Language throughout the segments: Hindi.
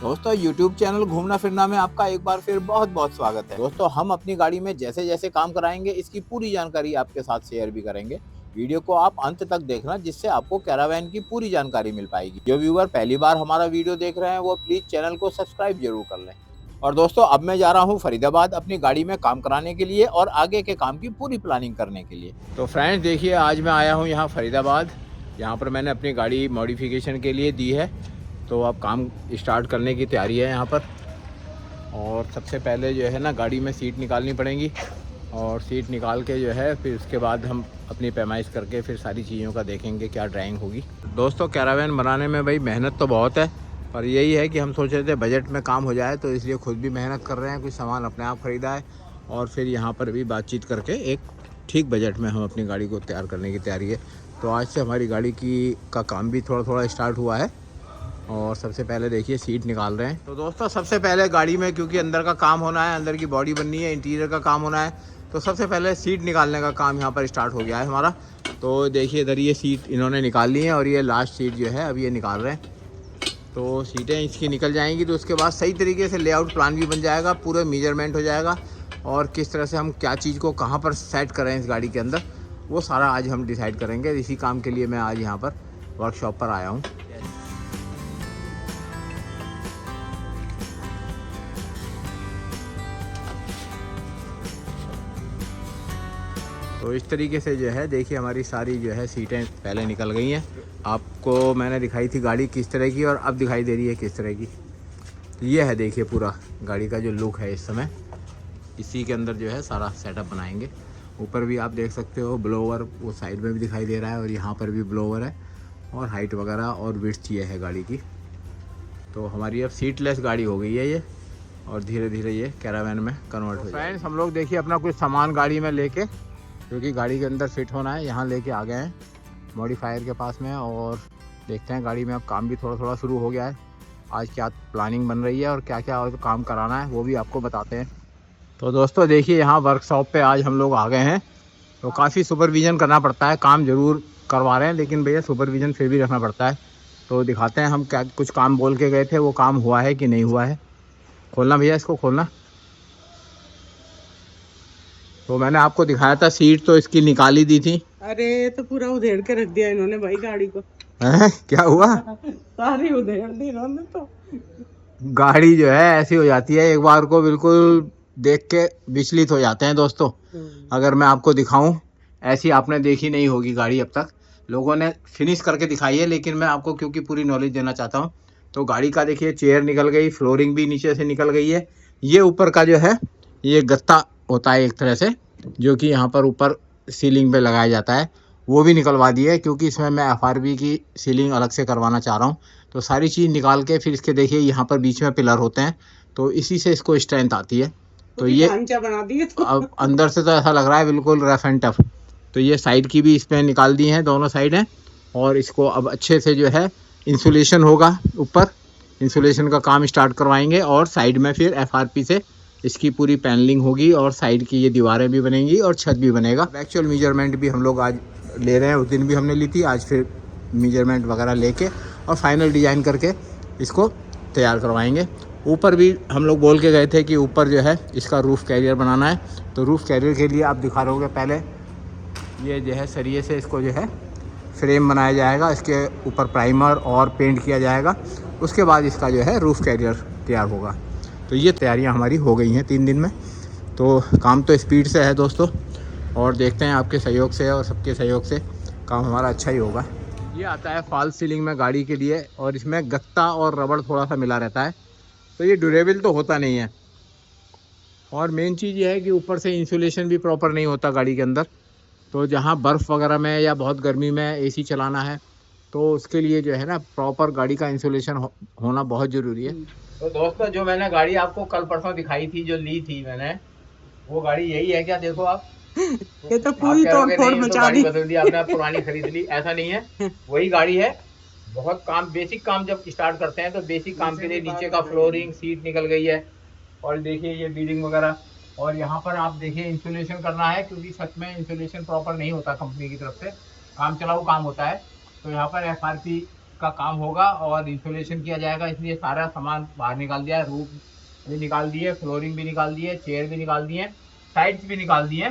दोस्तों YouTube चैनल घूमना फिरना में आपका एक बार फिर बहुत बहुत स्वागत है। दोस्तों हम अपनी गाड़ी में जैसे जैसे काम कराएंगे इसकी पूरी जानकारी आपके साथ शेयर भी करेंगे। वीडियो को आप अंत तक देखना जिससे आपको कैरावैन की पूरी जानकारी मिल पाएगी। जो व्यूअर पहली बार हमारा वीडियो देख रहे हैं वो प्लीज चैनल को सब्सक्राइब जरूर कर लें। और दोस्तों अब मैं जा रहा हूँ फरीदाबाद अपनी गाड़ी में काम कराने के लिए और आगे के काम की पूरी प्लानिंग करने के लिए। तो फ्रेंड्स देखिए आज मैं आया हूँ यहाँ फरीदाबाद। यहाँ पर मैंने अपनी गाड़ी मॉडिफिकेशन के लिए दी है, तो अब काम स्टार्ट करने की तैयारी है यहाँ पर। और सबसे पहले जो है ना गाड़ी में सीट निकालनी पड़ेगी और सीट निकाल के जो है फिर उसके बाद हम अपनी पैमाइश करके फिर सारी चीज़ों का देखेंगे क्या ड्राइंग होगी। दोस्तों कैरावैन बनाने में भाई मेहनत तो बहुत है, पर यही है कि हम सोच रहे थे बजट में काम हो जाए, तो इसलिए खुद भी मेहनत कर रहे हैं, कुछ सामान अपने आप ख़रीदा है और फिर यहाँ पर भी बातचीत करके एक ठीक बजट में हम अपनी गाड़ी को तैयार करने की तैयारी है। तो आज से हमारी गाड़ी का काम भी थोड़ा थोड़ा स्टार्ट हुआ है और सबसे पहले देखिए सीट निकाल रहे हैं। तो दोस्तों सबसे पहले गाड़ी में क्योंकि अंदर का काम होना है, अंदर की बॉडी बननी है, इंटीरियर का काम होना है, तो सबसे पहले सीट निकालने का काम यहाँ पर स्टार्ट हो गया है हमारा। तो देखिए इधर ये सीट इन्होंने निकाल ली है और ये लास्ट सीट जो है अब ये निकाल रहे हैं। तो सीटें इसकी निकल जाएंगी तो उसके बाद सही तरीके से लेआउट प्लान भी बन जाएगा, पूरे मेजरमेंट हो जाएगा और किस तरह से हम क्या चीज़ को कहाँ पर सेट करें इस गाड़ी के अंदर, वो सारा आज हम डिसाइड करेंगे। इसी काम के लिए मैं आज यहाँ पर वर्कशॉप पर आया हूँ। तो इस तरीके से जो है देखिए हमारी सारी जो है सीटें पहले निकल गई हैं। आपको मैंने दिखाई थी गाड़ी किस तरह की और अब दिखाई दे रही है किस तरह की। तो ये है देखिए पूरा गाड़ी का जो लुक है इस समय, इसी के अंदर जो है सारा सेटअप बनाएंगे। ऊपर भी आप देख सकते हो ब्लोवर वो साइड में भी दिखाई दे रहा है और यहाँ पर भी ब्लोवर है और हाइट वगैरह और विड्थ ये है गाड़ी की। तो हमारी अब सीटलेस गाड़ी हो गई है ये और धीरे धीरे ये कैरावैन में कन्वर्ट हो जाएगी। फ्रेंड्स हम लोग देखिए अपना कुछ सामान गाड़ी में लेके, क्योंकि गाड़ी के अंदर फिट होना है, यहाँ लेके आ गए हैं मॉडिफायर के पास में और देखते हैं गाड़ी में अब काम भी थोड़ा थोड़ा शुरू हो गया है। आज क्या प्लानिंग बन रही है और क्या क्या काम कराना है वो भी आपको बताते हैं। तो दोस्तों देखिए यहाँ वर्कशॉप पे आज हम लोग आ गए हैं। तो काफ़ी सुपरविज़न करना पड़ता है, काम ज़रूर करवा रहे हैं लेकिन भैया सुपरविज़न फिर भी रखना पड़ता है। तो दिखाते हैं हम क्या कुछ काम बोल के गए थे वो काम हुआ है कि नहीं हुआ है। खोलना भैया, इसको खोलना। तो मैंने आपको दिखाया था सीट तो इसकी निकाली दी थी। अरे तो पूरा उधेड़ के रख दिया इन्होंने भाई गाड़ी को। क्या हुआ? सारी उधेड़ दी इन्होंने तो। गाड़ी जो है ऐसी हो जाती है, एक बार को बिल्कुल देख के विचलित हो जाते हैं दोस्तों। अगर मैं आपको दिखाऊं, ऐसी आपने देखी नहीं होगी गाड़ी अब तक, लोगों ने फिनिश करके दिखाई है, लेकिन मैं आपको क्योंकि पूरी नॉलेज देना चाहता हूं। तो गाड़ी का देखिए चेयर निकल गई, फ्लोरिंग भी नीचे से निकल गई है। ये ऊपर का जो है ये गत्ता होता है एक तरह से, जो कि यहाँ पर ऊपर सीलिंग पे लगाया जाता है, वो भी निकलवा दी है क्योंकि इसमें मैं FRP की सीलिंग अलग से करवाना चाह रहा हूँ। तो सारी चीज़ निकाल के फिर इसके देखिए यहाँ पर बीच में पिलर होते हैं, तो इसी से इसको स्ट्रेंथ आती है। तो ये बना दिए तो। अब अंदर से तो ऐसा लग रहा है बिल्कुल रफ एंड टफ। तो ये साइड की भी इसमें निकाल दी हैं, दोनों साइड हैं। और इसको अब अच्छे से जो है इंसुलेशन होगा, ऊपर इंसुलेशन का काम स्टार्ट करवाएंगे और साइड में फिर FRP से इसकी पूरी पैनलिंग होगी और साइड की ये दीवारें भी बनेंगी और छत भी बनेगा। एक्चुअल मेजरमेंट भी हम लोग आज ले रहे हैं, उस दिन भी हमने ली थी, आज फिर मेजरमेंट वगैरह लेके और फाइनल डिज़ाइन करके इसको तैयार करवाएंगे। ऊपर भी हम लोग बोल के गए थे कि ऊपर जो है इसका रूफ़ कैरियर बनाना है। तो रूफ़ कैरियर के लिए आप दिखा रहे पहले ये जो है सरिये से इसको जो है फ्रेम बनाया जाएगा, इसके ऊपर प्राइमर और पेंट किया जाएगा, उसके बाद इसका जो है रूफ़ कैरियर तैयार होगा। तो ये तैयारियां हमारी हो गई हैं 3 दिन में। तो काम तो स्पीड से है दोस्तों और देखते हैं आपके सहयोग से और सबके सहयोग से काम हमारा अच्छा ही होगा। ये आता है फॉल्स सीलिंग में गाड़ी के लिए और इसमें गत्ता और रबड़ थोड़ा सा मिला रहता है, तो ये ड्यूरेबल तो होता नहीं है। और मेन चीज़ ये है कि ऊपर से इंसुलेशन भी प्रॉपर नहीं होता गाड़ी के अंदर। तो जहाँ बर्फ़ वगैरह में या बहुत गर्मी में AC चलाना है तो उसके लिए जो है ना प्रॉपर गाड़ी का इंसुलेशन होना बहुत ज़रूरी है। तो दोस्तों जो मैंने गाड़ी आपको कल परसों दिखाई थी, जो ली थी मैंने, वो गाड़ी यही है क्या? देखो आप, ये तो पूरी तोड़ फोड़ मचा दी। बदल दी आपने, पुरानी खरीद ली, ऐसा नहीं है, वही गाड़ी है। बहुत काम, बेसिक काम जब स्टार्ट करते हैं तो बेसिक काम के लिए नीचे का फ्लोरिंग, सीट निकल गई है और देखिए ये बीडिंग वगैरह। और यहाँ पर आप देखिए इंसुलेशन करना है क्योंकि छत में इंसुलेशन प्रॉपर नहीं होता कंपनी की तरफ से, काम चलाऊ काम होता है। तो यहाँ पर FRP इसका काम होगा और इंसुलेशन किया जाएगा, इसलिए सारा सामान बाहर निकाल दिया है। रूफ भी निकाल दिए, फ्लोरिंग भी निकाल दिए, चेयर भी निकाल दिए, साइड्स भी निकाल दिए।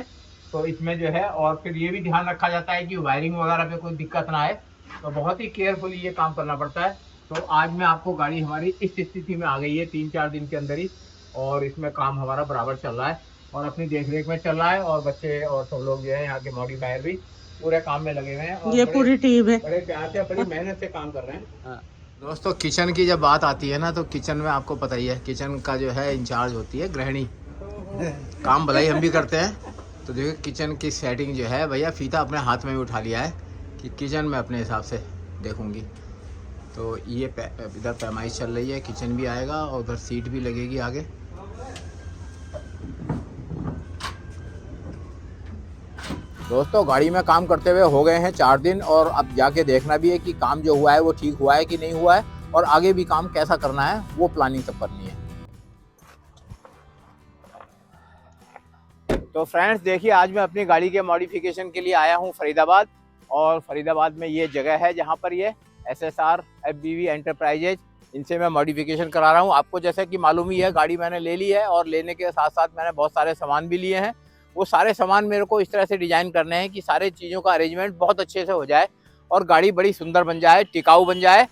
तो इसमें जो है और फिर ये भी ध्यान रखा जाता है कि वायरिंग वगैरह पे कोई दिक्कत ना आए, तो बहुत ही केयरफुली ये काम करना पड़ता है। तो आज मैं आपको गाड़ी हमारी इस स्थिति में आ गई है 3-4 दिन के अंदर ही, और इसमें काम हमारा बराबर चल रहा है और अपनी देख रेख में चल रहा है, और बच्चे और सब लोग जो है यहाँ के मॉडिफायर भी पूरे काम में लगे हुए हैं और ये पूरी टीम है, बड़े प्यार से बड़ी मेहनत से काम कर रहे हैं। हाँ। दोस्तों, किचन की जब बात आती है ना, तो किचन में आपको पता ही है, किचन का जो है इंचार्ज होती है गृहिणी। काम भलाई हम भी करते हैं। तो देखिए किचन की सेटिंग जो है, भैया फीता अपने हाथ में भी उठा लिया है कि किचन में अपने हिसाब से देखूंगी। तो ये इधर पैमाइश चल रही है, किचन भी आएगा और उधर सीट भी लगेगी आगे। दोस्तों, गाड़ी में काम करते हुए हो गए हैं 4 दिन, और अब जाके देखना भी है कि काम जो हुआ है वो ठीक हुआ है कि नहीं हुआ है, और आगे भी काम कैसा करना है वो प्लानिंग सब करनी है। तो फ्रेंड्स देखिए, आज मैं अपनी गाड़ी के मॉडिफिकेशन के लिए आया हूँ फरीदाबाद, और फरीदाबाद में ये जगह है जहाँ पर ये SSR FBV एंटरप्राइजेज, इनसे मैं मॉडिफिकेशन करा रहा हूँ। आपको जैसे कि मालूम ही है, गाड़ी मैंने ले ली है और लेने के साथ साथ मैंने बहुत सारे सामान भी लिए हैं। वो सारे सामान मेरे को इस तरह से डिज़ाइन करने हैं कि सारे चीज़ों का अरेंजमेंट बहुत अच्छे से हो जाए और गाड़ी बड़ी सुंदर बन जाए, टिकाऊ बन जाए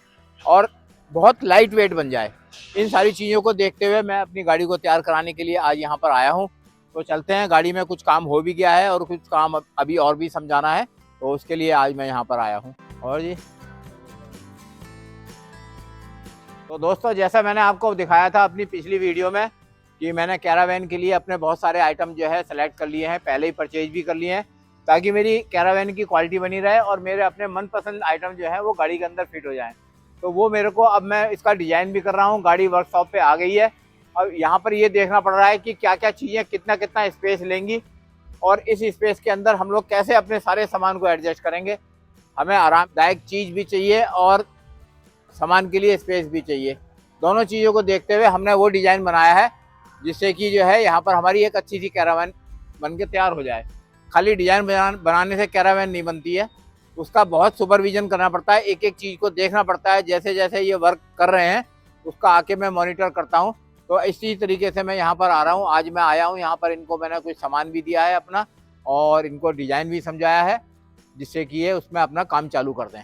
और बहुत लाइट वेट बन जाए। इन सारी चीज़ों को देखते हुए मैं अपनी गाड़ी को तैयार कराने के लिए आज यहाँ पर आया हूँ। तो चलते हैं, गाड़ी में कुछ काम हो भी गया है और कुछ काम अभी और भी समझाना है, तो उसके लिए आज मैं यहाँ पर आया हूँ। और जी, तो दोस्तों जैसा मैंने आपको दिखाया था अपनी पिछली वीडियो में कि मैंने कैरावैन के लिए अपने बहुत सारे आइटम जो है सेलेक्ट कर लिए हैं, पहले ही परचेज भी कर लिए हैं, ताकि मेरी कैरावैन की क्वालिटी बनी रहे और मेरे अपने मनपसंद आइटम जो है वो गाड़ी के अंदर फिट हो जाएं। तो वो मेरे को अब मैं इसका डिज़ाइन भी कर रहा हूँ। गाड़ी वर्कशॉप पे आ गई है। अब यहाँ पर ये देखना पड़ रहा है कि क्या क्या चीज़ें कितना कितना स्पेस लेंगी और इस स्पेस के अंदर हम लोग कैसे अपने सारे सामान को एडजस्ट करेंगे। हमें आरामदायक चीज़ भी चाहिए और सामान के लिए स्पेस भी चाहिए। दोनों चीज़ों को देखते हुए हमने वो डिज़ाइन बनाया है जिससे कि जो है यहाँ पर हमारी एक अच्छी सी कैरावैन बन के तैयार हो जाए। खाली डिज़ाइन बनाने से कैरावैन नहीं बनती है, उसका बहुत सुपरविजन करना पड़ता है, एक एक चीज़ को देखना पड़ता है। जैसे जैसे ये वर्क कर रहे हैं उसका आके मैं मॉनिटर करता हूँ। तो इसी तरीके से मैं यहाँ पर आ रहा हूँ। आज मैं आया हूँ यहाँ पर, इनको मैंने कुछ सामान भी दिया है अपना और इनको डिज़ाइन भी समझाया है जिससे कि ये उसमें अपना काम चालू कर दें।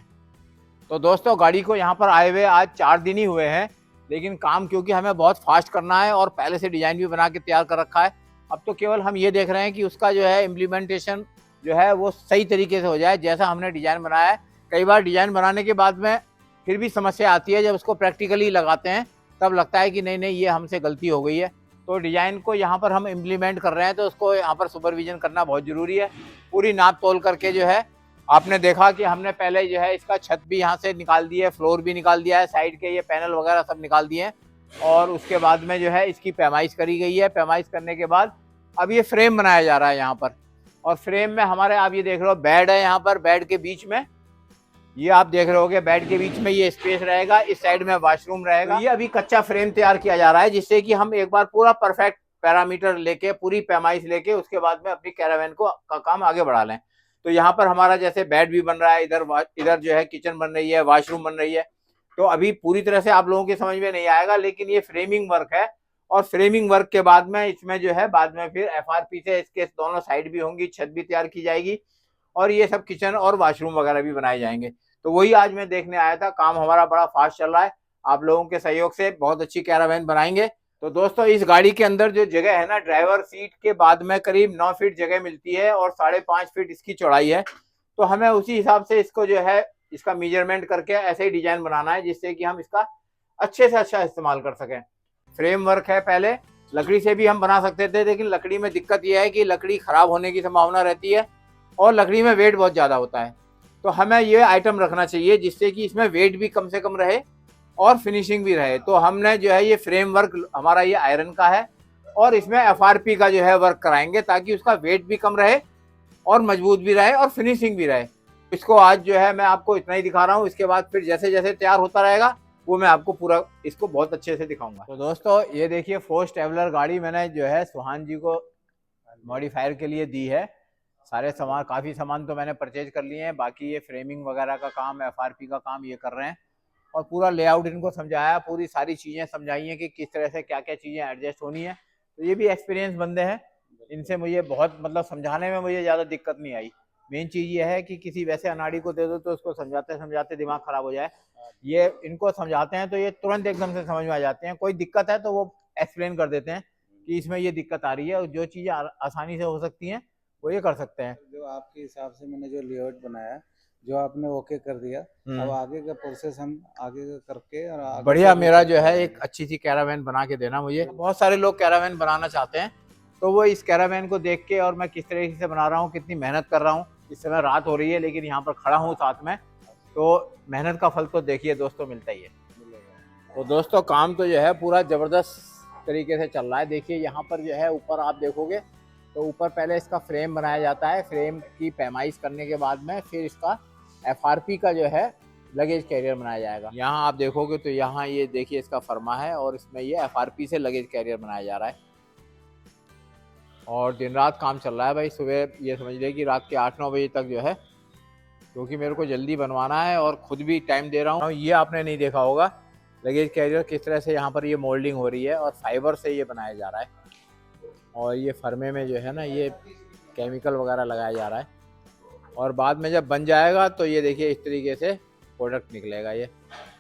तो दोस्तों, गाड़ी को यहाँ पर आए हुए आज 4 दिन ही हुए हैं, लेकिन काम क्योंकि हमें बहुत फास्ट करना है और पहले से डिज़ाइन भी बना के तैयार कर रखा है। अब तो केवल हम ये देख रहे हैं कि उसका जो है इम्प्लीमेंटेशन जो है वो सही तरीके से हो जाए जैसा हमने डिज़ाइन बनाया है। कई बार डिज़ाइन बनाने के बाद में फिर भी समस्या आती है, जब उसको प्रैक्टिकली लगाते हैं तब लगता है कि नहीं नहीं ये हमसे गलती हो गई है। तो डिज़ाइन को यहाँ पर हम इम्प्लीमेंट कर रहे हैं, तो उसको यहाँ पर सुपरविजन करना बहुत ज़रूरी है। पूरी नाप तोल करके जो है, आपने देखा कि हमने पहले जो है इसका छत भी यहाँ से निकाल दी है, फ्लोर भी निकाल दिया है, साइड के ये पैनल वगैरह सब निकाल दिए हैं और उसके बाद में जो है इसकी पैमाइश करी गई है। पैमाइश करने के बाद अब ये फ्रेम बनाया जा रहा है यहाँ पर, और फ्रेम में हमारे आप ये देख रहे हो बेड है यहाँ पर, बेड के बीच में ये आप देख रहे होगे, बेड के बीच में ये स्पेस रहेगा, इस साइड में वॉशरूम रहेगा। तो ये अभी कच्चा फ्रेम तैयार किया जा रहा है जिससे कि हम एक बार पूरा परफेक्ट पैरामीटर लेके, पूरी पैमाइश लेके उसके बाद में अपनी कैरावैन को का काम आगे बढ़ा लें। तो यहाँ पर हमारा जैसे बेड भी बन रहा है, इधर जो है किचन बन रही है, वॉशरूम बन रही है। तो अभी पूरी तरह से आप लोगों की समझ में नहीं आएगा, लेकिन ये फ्रेमिंग वर्क है और फ्रेमिंग वर्क के बाद में इसमें जो है बाद में फिर FRP से इसके दोनों साइड भी होंगी, छत भी तैयार की जाएगी और ये सब किचन और वॉशरूम वगैरह भी बनाए जाएंगे। तो वही आज मैं देखने आया था। काम हमारा बड़ा फास्ट चल रहा है, आप लोगों के सहयोग से बहुत अच्छी कैरावैन बनाएंगे। तो दोस्तों, इस गाड़ी के अंदर जो जगह है ना, ड्राइवर सीट के बाद में करीब 9 फीट जगह मिलती है और 5.5 फीट इसकी चौड़ाई है। तो हमें उसी हिसाब से इसको जो है इसका मेजरमेंट करके ऐसे ही डिजाइन बनाना है जिससे कि हम इसका अच्छे से अच्छा इस्तेमाल कर सकें। फ्रेम वर्क है, पहले लकड़ी से भी हम बना सकते थे, लेकिन लकड़ी में दिक्कत यह है कि लकड़ी खराब होने की संभावना रहती है और लकड़ी में वेट बहुत ज़्यादा होता है। तो हमें ये आइटम रखना चाहिए जिससे कि इसमें वेट भी कम से कम रहे और फिनिशिंग भी रहे। तो हमने जो है ये फ्रेम वर्क हमारा ये आयरन का है और इसमें FRP का जो है वर्क कराएंगे ताकि उसका वेट भी कम रहे और मजबूत भी रहे और फिनिशिंग भी रहे। इसको आज जो है मैं आपको इतना ही दिखा रहा हूँ, इसके बाद फिर जैसे जैसे तैयार होता रहेगा वो मैं आपको पूरा इसको बहुत अच्छे से दिखाऊंगा। तो दोस्तों, ये देखिए फोर्स ट्रैवलर गाड़ी मैंने जो है सुहान जी को मॉडिफायर के लिए दी है। सारे सामान, काफ़ी सामान तो मैंने परचेज कर लिए हैं, बाकी ये फ्रेमिंग वगैरह का काम, FRP का काम ये कर रहे हैं। और पूरा लेआउट इनको समझाया, पूरी सारी चीजें समझाई हैं कि किस तरह से क्या क्या चीजें एडजस्ट होनी है। तो ये भी एक्सपीरियंस बंदे हैं, इनसे मुझे बहुत मतलब समझाने में मुझे ज्यादा दिक्कत नहीं आई। मेन चीज ये है कि किसी वैसे अनाड़ी को दे दो तो उसको समझाते समझाते दिमाग खराब हो जाए। ये इनको समझाते हैं तो ये तुरंत एकदम से समझ में आ जाते हैं। कोई दिक्कत है तो वो एक्सप्लेन कर देते हैं कि इसमें ये दिक्कत आ रही है, और जो चीजें आसानी से हो सकती हैं वो ये कर सकते हैं। जो आपके हिसाब से मैंने जो लेआउट बनाया, जो आपने ओके कर दिया, अब आगे का प्रोसेस हम आगे का करके और आगे बढ़िया, मेरा जो है एक अच्छी सी कैरावैन बना के देना मुझे। बहुत सारे लोग कैरावैन बनाना चाहते हैं, तो वो इस कैरावैन को देख के और मैं किस तरीके से बना रहा हूँ, कितनी मेहनत कर रहा हूँ। इस समय रात हो रही है लेकिन यहाँ पर खड़ा हूँ साथ में, तो मेहनत का फल तो देखिए दोस्तों मिलता ही है। तो दोस्तों काम तो जो है पूरा जबरदस्त तरीके से चल रहा है। देखिए यहाँ पर जो है ऊपर आप देखोगे तो ऊपर पहले इसका फ्रेम बनाया जाता है। फ्रेम की पैमाइश करने के बाद में फिर इसका FRP का जो है लगेज कैरियर बनाया जाएगा। यहाँ आप देखोगे तो यहाँ ये देखिए इसका फर्मा है और इसमें ये FRP से लगेज कैरियर बनाया जा रहा है। और दिन रात काम चल रहा है भाई। सुबह ये समझ लीजिए कि रात के 8-9 बजे तक जो है, क्योंकि मेरे को जल्दी बनवाना है और खुद भी टाइम दे रहा हूँ। ये आपने नहीं देखा होगा लगेज कैरियर किस तरह से यहाँ पर ये मोल्डिंग हो रही है और फाइबर से ये बनाया जा रहा है। और ये फर्मे में जो है ना ये केमिकल वगैरह लगाया जा रहा है, और बाद में जब बन जाएगा तो ये देखिए इस तरीके से प्रोडक्ट निकलेगा। ये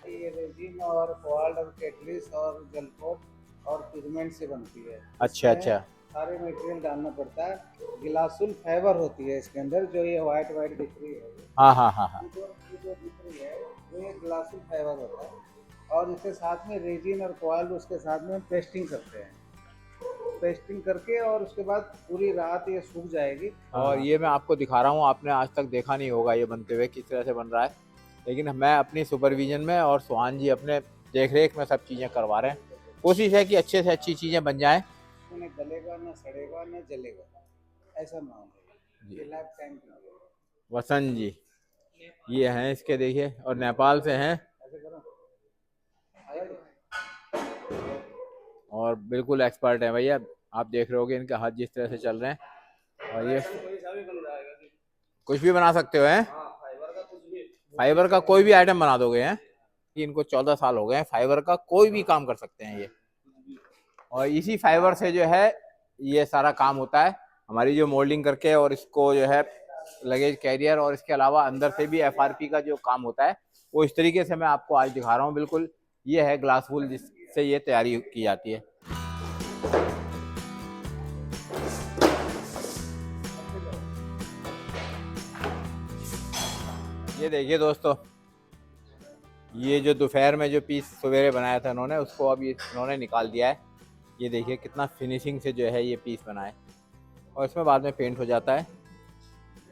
रेजिन और कोल्ड और कैटलिस्ट और जलपोट और पिगमेंट से बनती है। अच्छा अच्छा, सारे मटेरियल डालना पड़ता है। ग्लासुल फाइबर होती है इसके अंदर, जो ये व्हाइट व्हाइट दिख रही है। हाँ हाँ हाँ हाँ, जो दिख रही है ये ग्लासुल फाइबर होता है। और इसके साथ में रेजिन और कोल्ड, उसके साथ में पेस्टिंग करते हैं। पेस्टिंग करके और उसके बाद पूरी रात ये सूख जाएगी। और ये मैं आपको दिखा रहा हूँ, आपने आज तक देखा नहीं होगा ये बनते हुए किस तरह से बन रहा है, लेकिन मैं अपनी सुपरविजन में और सुहान जी अपने देख रेख में सब चीज़ें करवा रहे हैं। कोशिश है कि अच्छे से अच्छी चीज़ें बन जाएं। न गलेगा, न सड़ेगा, न जलेगा, ऐसा माल है। ये लाइफ टाइम के लिए। वसंत जी ये हैं इसके, देखिए, और नेपाल से हैं और बिल्कुल एक्सपर्ट है भैया। आप देख रहे होगे इनके हाथ जिस तरह से चल रहे हैं। और ये कुछ भी बना सकते हो हैं, फाइबर का कोई भी आइटम बना दोगे हैं। इनको 14 साल हो गए हैं, फाइबर का कोई भी काम कर सकते हैं ये। और इसी फाइबर से जो है ये सारा काम होता है, हमारी जो मोल्डिंग करके और इसको जो है लगेज कैरियर, और इसके अलावा अंदर से भी FRP का जो काम होता है वो इस तरीके से मैं आपको आज दिखा रहा हूँ। बिल्कुल ये है ग्लास वूल जिससे ये तैयारी की जाती है। ये देखिए दोस्तों, ये जो दोपहर में जो पीस सवेरे बनाया था इन्होंने, उसको अब ये इन्होंने निकाल दिया है। ये देखिए कितना फिनिशिंग से जो है ये पीस बना है, और इसमें बाद में पेंट हो जाता है।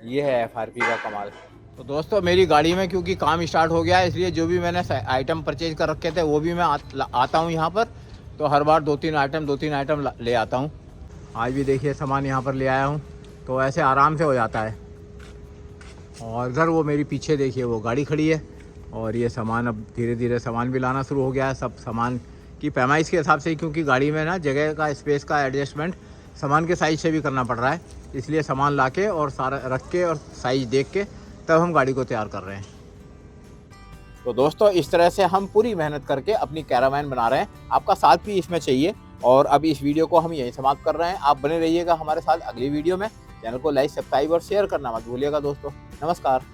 ये है FRP का कमाल। तो दोस्तों मेरी गाड़ी में क्योंकि काम स्टार्ट हो गया है, इसलिए जो भी मैंने आइटम परचेज कर रखे थे वो भी मैं आता हूँ यहाँ पर। तो हर बार 2-3 आइटम ले आता हूँ। आज भी देखिए सामान यहाँ पर ले आया हूँ, तो ऐसे आराम से हो जाता है। और इधर वो मेरी पीछे देखिए वो गाड़ी खड़ी है, और ये सामान अब धीरे धीरे सामान भी लाना शुरू हो गया है। सब सामान की पैमाइश के हिसाब से, क्योंकि गाड़ी में ना जगह का, स्पेस का एडजस्टमेंट सामान के साइज से भी करना पड़ रहा है, इसलिए सामान लाके और सारा रख के और साइज देख के तब हम गाड़ी को तैयार कर रहे हैं। तो दोस्तों इस तरह से हम पूरी मेहनत करके अपनी कैरावैन बना रहे हैं। आपका साथ भी इसमें चाहिए। और अब इस वीडियो को हम यहीं समाप्त कर रहे हैं। आप बने रहिएगा हमारे साथ अगली वीडियो में। चैनल को लाइक, सब्सक्राइब और शेयर करना मत भूलिएगा दोस्तों। नमस्कार।